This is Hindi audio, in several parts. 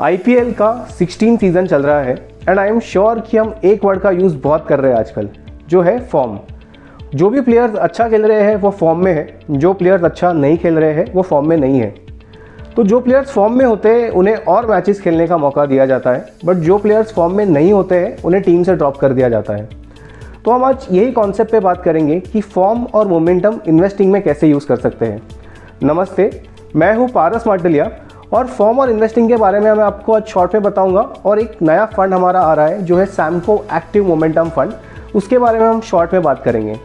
IPL का 16 सीज़न चल रहा है एंड आई एम श्योर कि हम एक वर्ड का यूज़ बहुत कर रहे हैं आजकल, जो है फॉर्म। जो भी प्लेयर्स अच्छा खेल रहे हैं वो फॉर्म में है, जो प्लेयर्स अच्छा नहीं खेल रहे हैं वो फॉर्म में नहीं है। तो जो प्लेयर्स फॉर्म में होते हैं उन्हें और मैचेस खेलने का मौका दिया जाता है, बट जो प्लेयर्स फॉर्म में नहीं होते हैं उन्हें टीम से ड्रॉप कर दिया जाता है। तो हम आज यही कॉन्सेप्ट पे बात करेंगे कि फॉर्म और मोमेंटम इन्वेस्टिंग में कैसे यूज़ कर सकते हैं। नमस्ते, मैं हूँ पारस माटलिया और फॉर्म और इन्वेस्टिंग के बारे में मैं आपको आज शॉर्ट में बताऊंगा। और एक नया फंड हमारा आ रहा है जो है सैमको एक्टिव मोमेंटम फंड, उसके बारे में हम शॉर्ट में बात करेंगे।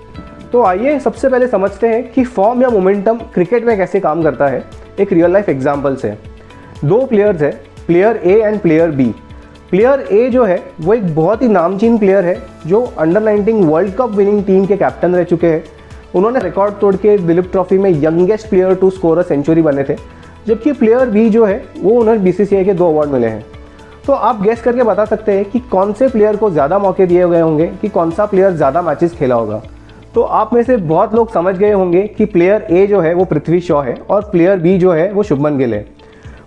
तो आइए सबसे पहले समझते हैं कि फॉर्म या मोमेंटम क्रिकेट में कैसे काम करता है एक रियल लाइफ एग्जाम्पल से। दो प्लेयर्स है, player A and player B. Player A जो है वो एक बहुत ही नामचीन प्लेयर है जो under 19 world cup winning team के कैप्टन रह चुके हैं। उन्होंने रिकॉर्ड तोड़ के दिलीप ट्रॉफी में youngest player to score a century बने थे। जबकि प्लेयर बी जो है वो उन्हें BCCI के 2 अवार्ड मिले हैं। तो आप गेस करके बता सकते हैं कि कौन से प्लेयर को ज़्यादा मौके दिए गए होंगे, कि कौन सा प्लेयर ज़्यादा मैचेस खेला होगा। तो आप में से बहुत लोग समझ गए होंगे कि प्लेयर ए जो है वो पृथ्वी शॉ है और प्लेयर बी जो है वो शुभमन गिल है।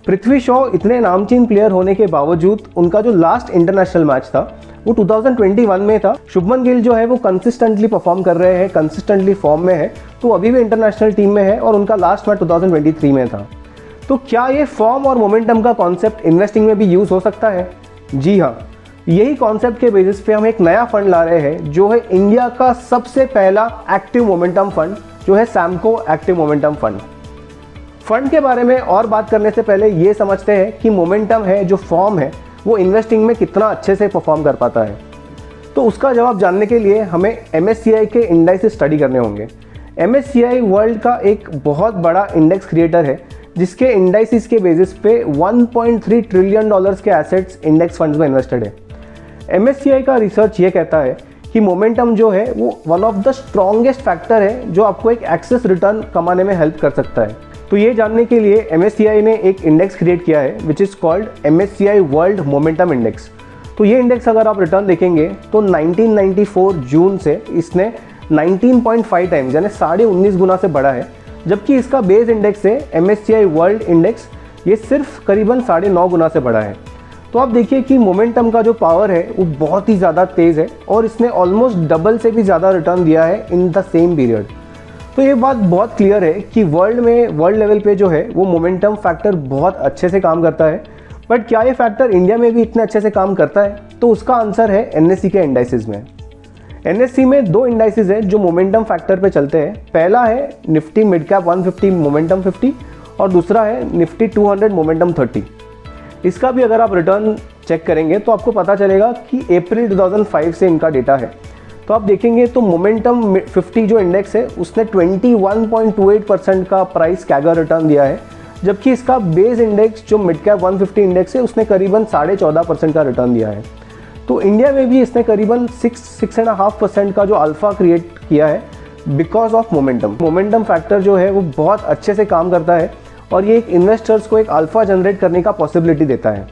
पृथ्वी शॉ इतने नामचीन प्लेयर होने के बावजूद उनका जो लास्ट इंटरनेशनल मैच था वो 2021 में था। शुभमन गिल जो है वो कंसिस्टेंटली परफॉर्म कर रहे हैं, कंसिस्टेंटली फॉर्म में है, तो अभी भी इंटरनेशनल टीम में है और उनका लास्ट मैच 2023 में था। तो क्या ये फॉर्म और मोमेंटम का कॉन्सेप्ट इन्वेस्टिंग में भी यूज़ हो सकता है? जी हाँ, यही कॉन्सेप्ट के बेसिस पे हम एक नया फंड ला रहे हैं जो है इंडिया का सबसे पहला एक्टिव मोमेंटम फंड, जो है Samco active momentum fund. Fund के बारे में और बात करने से पहले ये समझते हैं कि मोमेंटम है, जो फॉर्म है, वो इन्वेस्टिंग में कितना अच्छे से परफॉर्म कर पाता है। तो उसका जवाब जानने के लिए हमें MSCI के इंडेक्स स्टडी करने होंगे। MSCI वर्ल्ड का एक बहुत बड़ा इंडेक्स क्रिएटर है जिसके इंडाइसिस के बेसिस पे 1.3 ट्रिलियन डॉलर्स के एसेट्स इंडेक्स फंड्स में इन्वेस्टेड है। MSCI का रिसर्च ये कहता है कि मोमेंटम जो है वो one of the strongest factor है जो आपको एक एक्सेस रिटर्न कमाने में हेल्प कर सकता है। तो ये जानने के लिए MSCI ने एक इंडेक्स क्रिएट किया है which is called MSCI world momentum index. तो ये इंडेक्स अगर आप रिटर्न देखेंगे तो 1994 जून से इसने 19.5 टाइम्स यानी 19.5 गुना से बढ़ा है, जबकि इसका बेस इंडेक्स है MSCI वर्ल्ड इंडेक्स, ये सिर्फ करीबन 9.5 गुना से बढ़ा है। तो आप देखिए कि मोमेंटम का जो पावर है वो बहुत ही ज़्यादा तेज़ है और इसने ऑलमोस्ट डबल से भी ज़्यादा रिटर्न दिया है इन द सेम पीरियड। तो ये बात बहुत क्लियर है कि वर्ल्ड लेवल पे जो है वो मोमेंटम फैक्टर बहुत अच्छे से काम करता है। बट क्या ये फैक्टर इंडिया में भी इतने अच्छे से काम करता है? तो उसका आंसर है NSE के इंडाइसिस में। NSE में 2 इंडाइसिस है जो मोमेंटम फैक्टर पे चलते हैं। पहला है निफ्टी मिड कैप 150 मोमेंटम 50 और दूसरा है निफ्टी 200 मोमेंटम 30। इसका भी अगर आप रिटर्न चेक करेंगे तो आपको पता चलेगा कि अप्रैल 2005 से इनका डेटा है। तो आप देखेंगे तो मोमेंटम 50 जो इंडेक्स है उसने 21.28% का प्राइस कैगर रिटर्न दिया है, जबकि इसका बेस इंडेक्स जो मिड कैप 150 इंडेक्स है उसने करीबन 14.5% का रिटर्न दिया है। तो इंडिया में भी इसने करीबन 6.5% का जो अल्फा क्रिएट किया है because of momentum. Momentum factor जो है वो बहुत अच्छे से काम करता है और ये एक इन्वेस्टर्स को एक अल्फा जनरेट करने का पॉसिबिलिटी देता है।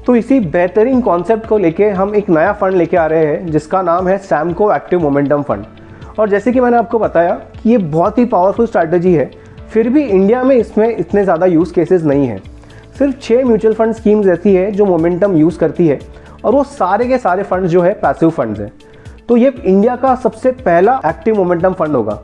तो इसी बेहतरीन कॉन्सेप्ट को लेके हम एक नया फंड लेके आ रहे हैं जिसका नाम है सैमको एक्टिव मोमेंटम फंड। और जैसे कि मैंने आपको बताया कि ये बहुत ही पावरफुल स्ट्रैटेजी है, फिर भी इंडिया में इसमें इतने ज़्यादा यूज़ केसेस नहीं है। सिर्फ 6 म्यूचुअल फंड स्कीम्स ऐसी है जो मोमेंटम यूज़ करती है और वो सारे के सारे फंड जो है पैसिव फंड्स हैं। तो ये इंडिया का सबसे पहला एक्टिव मोमेंटम फंड होगा।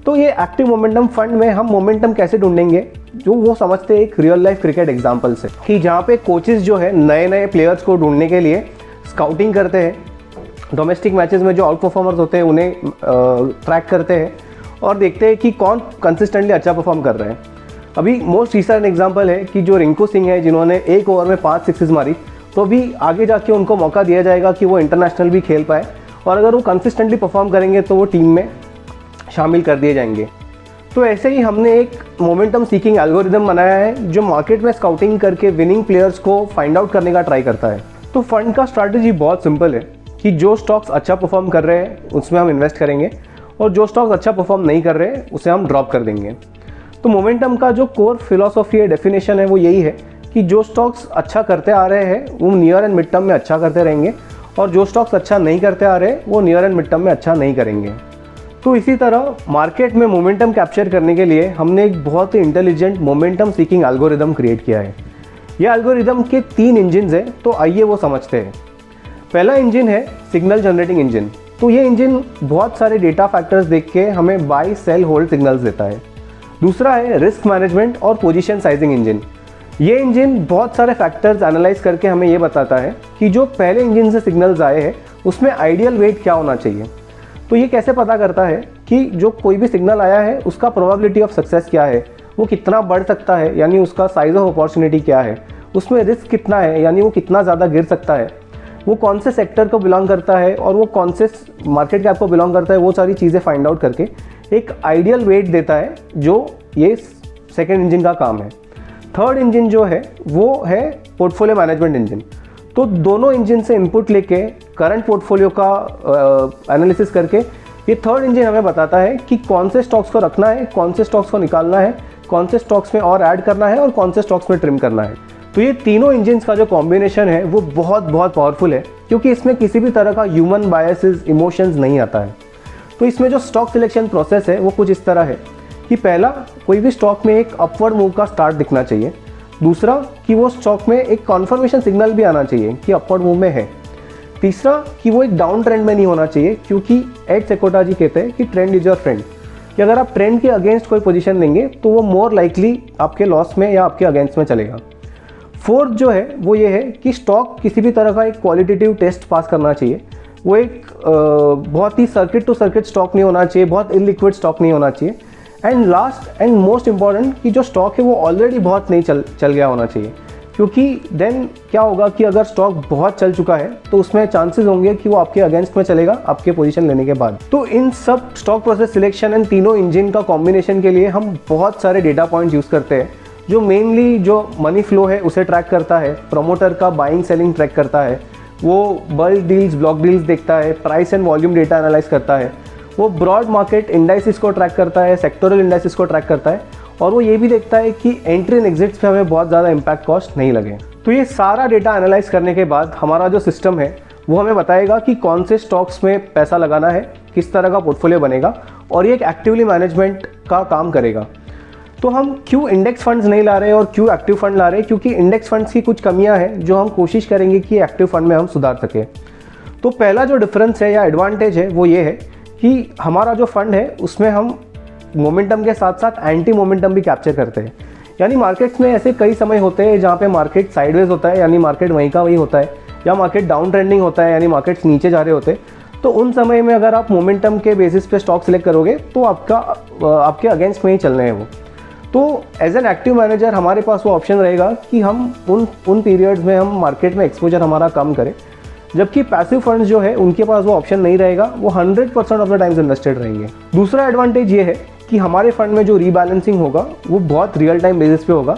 तो ये एक्टिव मोमेंटम फंड में हम मोमेंटम कैसे ढूंढेंगे, जो वो समझते हैं एक रियल लाइफ क्रिकेट एग्जांपल से, कि जहाँ पे कोचेस जो है नए नए प्लेयर्स को ढूंढने के लिए स्काउटिंग करते हैं, डोमेस्टिक मैचेस में जो आउट परफॉर्मर्स होते हैं उन्हें ट्रैक करते हैं और देखते हैं कि कौन कंसिस्टेंटली अच्छा परफॉर्म कर रहे हैं। अभी मोस्ट रिसेंट एग्जाम्पल है कि जो रिंकू सिंह है जिन्होंने 1 ओवर में 5 सिक्सेस मारी, तो अभी आगे जाके उनको मौका दिया जाएगा कि वो इंटरनेशनल भी खेल पाए और अगर वो कंसिस्टेंटली परफॉर्म करेंगे तो वो टीम में शामिल कर दिए जाएंगे। तो ऐसे ही हमने एक मोमेंटम सीकिंग एल्गोरिदम बनाया है जो मार्केट में स्काउटिंग करके विनिंग प्लेयर्स को फाइंड आउट करने का ट्राई करता है। तो फंड का स्ट्रैटेजी बहुत सिंपल है कि जो स्टॉक्स अच्छा परफॉर्म कर रहे हैं उसमें हम इन्वेस्ट करेंगे और जो स्टॉक्स अच्छा परफॉर्म नहीं कर रहे उसे हम ड्रॉप कर देंगे। तो मोमेंटम का जो कोर फिलॉसफी है, डेफिनेशन है, वो यही है कि जो स्टॉक्स अच्छा करते आ रहे हैं वो नियर एंड मिड टर्म में अच्छा करते रहेंगे और जो स्टॉक्स अच्छा नहीं करते आ रहे वो नियर एंड मिड टर्म में अच्छा नहीं करेंगे। तो इसी तरह मार्केट में मोमेंटम कैप्चर करने के लिए हमने एक बहुत ही intelligent momentum seeking algorithm create किया है। ये एल्गोरिदम के 3 इंजन हैं, तो आइए वो समझते हैं। पहला इंजन है सिग्नल जनरेटिंग इंजन। तो ये इंजन बहुत सारे डेटा फैक्टर्स देख के हमें बाय सेल होल्ड सिग्नल्स देता है। दूसरा है रिस्क मैनेजमेंट और पोजीशन साइजिंग इंजन। ये इंजन बहुत सारे फैक्टर्स एनालाइज करके हमें ये बताता है कि जो पहले इंजन से सिग्नल्स आए हैं उसमें आइडियल वेट क्या होना चाहिए। तो ये कैसे पता करता है कि जो कोई भी सिग्नल आया है उसका प्रोबेबिलिटी ऑफ सक्सेस क्या है, वो कितना बढ़ सकता है, यानी उसका साइज ऑफ अपॉर्चुनिटी क्या है, उसमें रिस्क कितना है, यानी वो कितना ज़्यादा गिर सकता है, वो कौन से सेक्टर को बिलोंग करता है और वो कौन से मार्केट कैप को बिलोंग करता है, वो सारी चीज़ें फाइंड आउट करके एक आइडियल वेट देता है, जो ये सेकेंड इंजन का काम है। थर्ड इंजन जो है वो है पोर्टफोलियो मैनेजमेंट इंजन। तो दोनों इंजन से इनपुट लेके करंट पोर्टफोलियो का एनालिसिस करके ये थर्ड इंजन हमें बताता है कि कौन से स्टॉक्स को रखना है, कौन से स्टॉक्स को निकालना है, कौन से स्टॉक्स में और ऐड करना है और कौन से स्टॉक्स में ट्रिम करना है। तो ये तीनों इंजन्स का जो कॉम्बिनेशन है वो बहुत पावरफुल है, क्योंकि इसमें किसी भी तरह का ह्यूमन बायसेस, इमोशंस नहीं आता है। तो इसमें जो स्टॉक सिलेक्शन प्रोसेस है वो कुछ इस तरह है कि पहला, कोई भी स्टॉक में एक अपवर्ड मूव का स्टार्ट दिखना चाहिए। दूसरा कि वो स्टॉक में एक कॉन्फर्मेशन सिग्नल भी आना चाहिए कि अपवर्ड मूव में है। तीसरा कि वो एक डाउन ट्रेंड में नहीं होना चाहिए, क्योंकि एड सेकोटा जी कहते हैं कि ट्रेंड इज योर फ्रेंड, कि अगर आप ट्रेंड के अगेंस्ट कोई पोजीशन लेंगे तो वो मोर लाइकली आपके लॉस में या आपके अगेंस्ट में चलेगा। फोर्थ जो है वो ये है कि स्टॉक किसी भी तरह का एक क्वालिटेटिव टेस्ट पास करना चाहिए। वो एक बहुत ही सर्किट टू सर्किट स्टॉक नहीं होना चाहिए, बहुत इलिक्विड स्टॉक नहीं होना चाहिए। And last and most important कि जो स्टॉक है वो ऑलरेडी बहुत नहीं चल गया होना चाहिए, क्योंकि देन क्या होगा कि अगर स्टॉक बहुत चल चुका है तो उसमें चांसेस होंगे कि वो आपके अगेंस्ट में चलेगा आपके पोजीशन लेने के बाद। तो इन सब स्टॉक प्रोसेस सिलेक्शन एंड तीनों इंजन का कॉम्बिनेशन के लिए हम बहुत सारे डेटा पॉइंट्स यूज़ करते हैं, जो मेनली जो मनी फ्लो है उसे ट्रैक करता है, प्रमोटर का बाइंग सेलिंग ट्रैक करता है, वो बल्क डील्स, ब्लॉक डील्स देखता है, price and volume data analyse करता है, वो ब्रॉड मार्केट इंडाइसिस को ट्रैक करता है, सेक्टोरल इंडाइसिस को ट्रैक करता है, और वो ये भी देखता है कि एंट्री एंड एग्जिट्स पे हमें बहुत ज़्यादा इम्पैक्ट कॉस्ट नहीं लगे। तो ये सारा डेटा एनालाइज करने के बाद हमारा जो सिस्टम है वो हमें बताएगा कि कौन से स्टॉक्स में पैसा लगाना है, किस तरह का पोर्टफोलियो बनेगा, और ये एक एक्टिवली मैनेजमेंट का काम करेगा। तो हम क्यों इंडेक्स फंड्स नहीं ला रहे और क्यों एक्टिव फंड ला रहे हैं, क्योंकि इंडेक्स फंड्स की कुछ कमियां हैं जो हम कोशिश करेंगे कि एक्टिव फंड में हम सुधार सकें। तो पहला जो डिफरेंस है या एडवांटेज है वो ये है कि हमारा जो फंड है उसमें हम मोमेंटम के साथ साथ एंटी मोमेंटम भी कैप्चर करते हैं। यानी मार्केट्स में ऐसे कई समय होते हैं जहाँ पे मार्केट साइडवेज होता है, यानी मार्केट वहीं का वही होता है, या मार्केट डाउन ट्रेंडिंग होता है, यानी मार्केट्स नीचे जा रहे होते हैं। तो उन समय में अगर आप मोमेंटम के बेसिस पे स्टॉक सिलेक्ट करोगे तो आपके अगेंस्ट में ही चलने हैं वो। तो एज एन एक्टिव मैनेजर हमारे पास वो ऑप्शन रहेगा कि हम उन पीरियड्स में हम मार्केट में एक्सपोजर हमारा कम करें, जबकि पैसिव फंड्स जो है उनके पास वो ऑप्शन नहीं रहेगा, वो 100% ऑफ द टाइम्स इन्वेस्टेड रहेंगे। दूसरा एडवांटेज ये है कि हमारे फंड में जो रीबैलेंसिंग होगा वो बहुत रियल टाइम बेसिस पे होगा,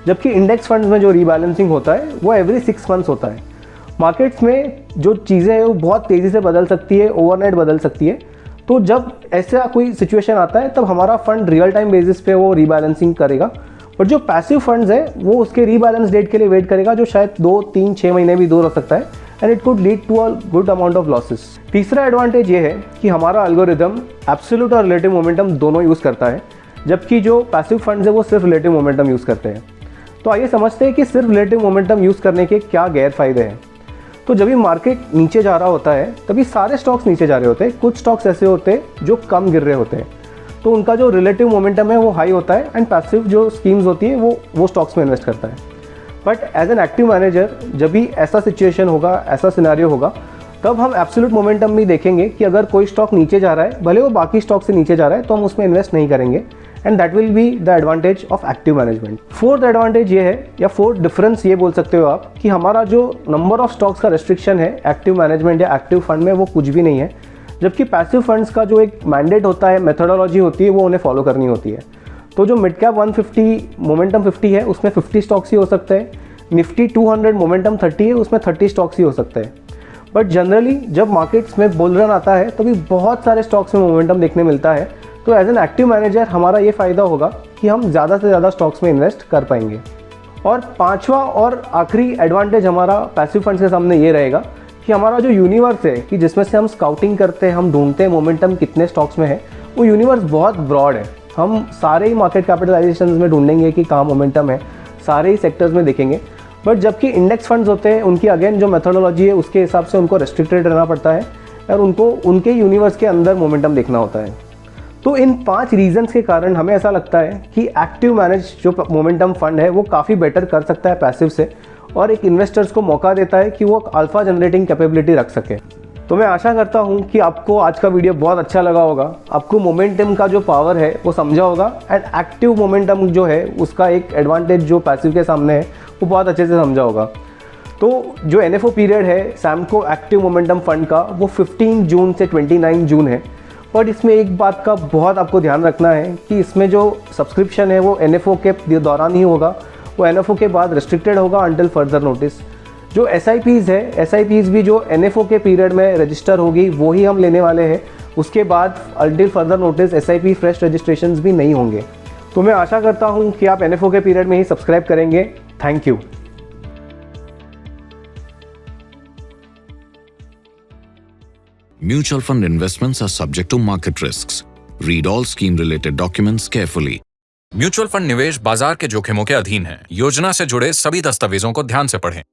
जबकि इंडेक्स फंड्स में जो रीबैलेंसिंग होता है वो एवरी 6 मंथ्स होता है। मार्केट्स में जो चीज़ें हैं वो बहुत तेज़ी से बदल सकती है, ओवरनाइट बदल सकती है। तो जब ऐसा कोई सिचुएशन आता है तब हमारा फंड रियल टाइम बेसिस पे वो रीबैलेंसिंग करेगा, और जो पैसिव फंड्स है वो उसके रीबैलेंस डेट के लिए वेट करेगा, जो शायद 2, 3, 6 महीने भी दूर हो सकता है, and it could lead to a good amount of losses. तीसरा एडवांटेज ये है कि हमारा एल्गोरिदम एब्सोल्यूट और रिलेटिव मोमेंटम दोनों यूज़ करता है, जबकि जो पैसिव फंड्स है वो सिर्फ रिलेटिव मोमेंटम यूज़ करते हैं। तो आइए समझते हैं कि सिर्फ रिलेटिव मोमेंटम यूज़ करने के क्या गैरफायदे हैं। तो जब भी मार्केट नीचे जा रहा होता है तभी सारे स्टॉक्स नीचे जा रहे होते हैं, कुछ स्टॉक्स ऐसे होते हैं जो कम गिर रहे होते हैं, तो उनका जो रिलेटिव मोमेंटम है वो हाई होता है, एंड पैसिव जो स्कीम्स होती है वो स्टॉक्स में इन्वेस्ट करता है। But as an active manager जब भी ऐसा सिचुएशन होगा, ऐसा सिनेरियो होगा, तब हम एब्सोल्यूट मोमेंटम भी देखेंगे कि अगर कोई स्टॉक नीचे जा रहा है, भले वो बाकी स्टॉक से नीचे जा रहा है, तो हम उसमें इन्वेस्ट नहीं करेंगे, and that will be the advantage of active management. Fourth advantage ये है, या फोर्थ डिफरेंस ये बोल सकते हो आप, कि हमारा जो नंबर ऑफ स्टॉक्स का रेस्ट्रिक्शन है एक्टिव मैनेजमेंट या एक्टिव फंड में वो कुछ भी नहीं है, जबकि पैसिव फंड्स का जो एक मैंडेट होता है, मेथोडोलॉजी होती है, वो उन्हें फॉलो करनी होती है। तो जो मिड कैप 150 मोमेंटम 50 है उसमें 50 स्टॉक्स ही हो सकते हैं, निफ्टी 200 मोमेंटम 30 है उसमें 30 स्टॉक्स ही हो सकते हैं। बट जनरली जब मार्केट्स में बुल रन आता है तभी बहुत सारे स्टॉक्स में मोमेंटम देखने मिलता है। तो एज एन एक्टिव मैनेजर हमारा ये फ़ायदा होगा कि हम ज़्यादा से ज़्यादा स्टॉक्स में इन्वेस्ट कर पाएंगे। और पांचवा और आखिरी एडवांटेज हमारा पैसिव फंड्स के सामने ये रहेगा कि हमारा जो यूनिवर्स है, कि जिसमें से हम स्काउटिंग करते हैं, हम ढूंढते हैं मोमेंटम कितने स्टॉक्स में है, वो यूनिवर्स बहुत ब्रॉड है। हम सारे ही मार्केट कैपिटलाइजेशन में ढूंढेंगे कि कहाँ मोमेंटम है, सारे ही सेक्टर्स में देखेंगे, बट जबकि इंडेक्स फंड्स होते हैं उनकी अगेन जो मेथोडोलॉजी है उसके हिसाब से उनको रेस्ट्रिक्टेड रहना पड़ता है और उनको उनके यूनिवर्स के अंदर मोमेंटम देखना होता है। तो इन 5 रीजंस के कारण हमें ऐसा लगता है कि एक्टिव मैनेज जो मोमेंटम फंड है वो काफ़ी बेटर कर सकता है पैसिव से और एक इन्वेस्टर्स को मौका देता है कि वो अल्फा जनरेटिंग कैपेबिलिटी रख सके। तो मैं आशा करता हूँ कि आपको आज का वीडियो बहुत अच्छा लगा होगा, आपको मोमेंटम का जो पावर है वो समझा होगा एंड एक्टिव मोमेंटम जो है उसका एक एडवांटेज जो पैसिव के सामने है वो बहुत अच्छे से समझा होगा। तो जो NFO पीरियड है सैमको एक्टिव मोमेंटम फंड का वो 15 जून से 29 जून है। बट इसमें एक बात का बहुत आपको ध्यान रखना है कि इसमें जो सब्सक्रिप्शन है वो NFO के दौरान ही होगा, वो NFO के बाद रिस्ट्रिक्टेड होगा अंटिल फर्दर नोटिस। जो SIPs है, SIPs भी जो NFO के पीरियड में रजिस्टर होगी वो ही हम लेने वाले हैं, उसके बाद until further notice SIP fresh registrations भी नहीं होंगे। तो मैं आशा करता हूँ कि आप NFO के पीरियड में ही सब्सक्राइब करेंगे। Thank you. Mutual fund investments are subject to market risks. Read all scheme-related documents carefully. Mutual fund निवेश बाजार के जोखिमों के अधीन है। योजना से जुड़े सभी दस्तावेजों को ध्यान से पढ़ें।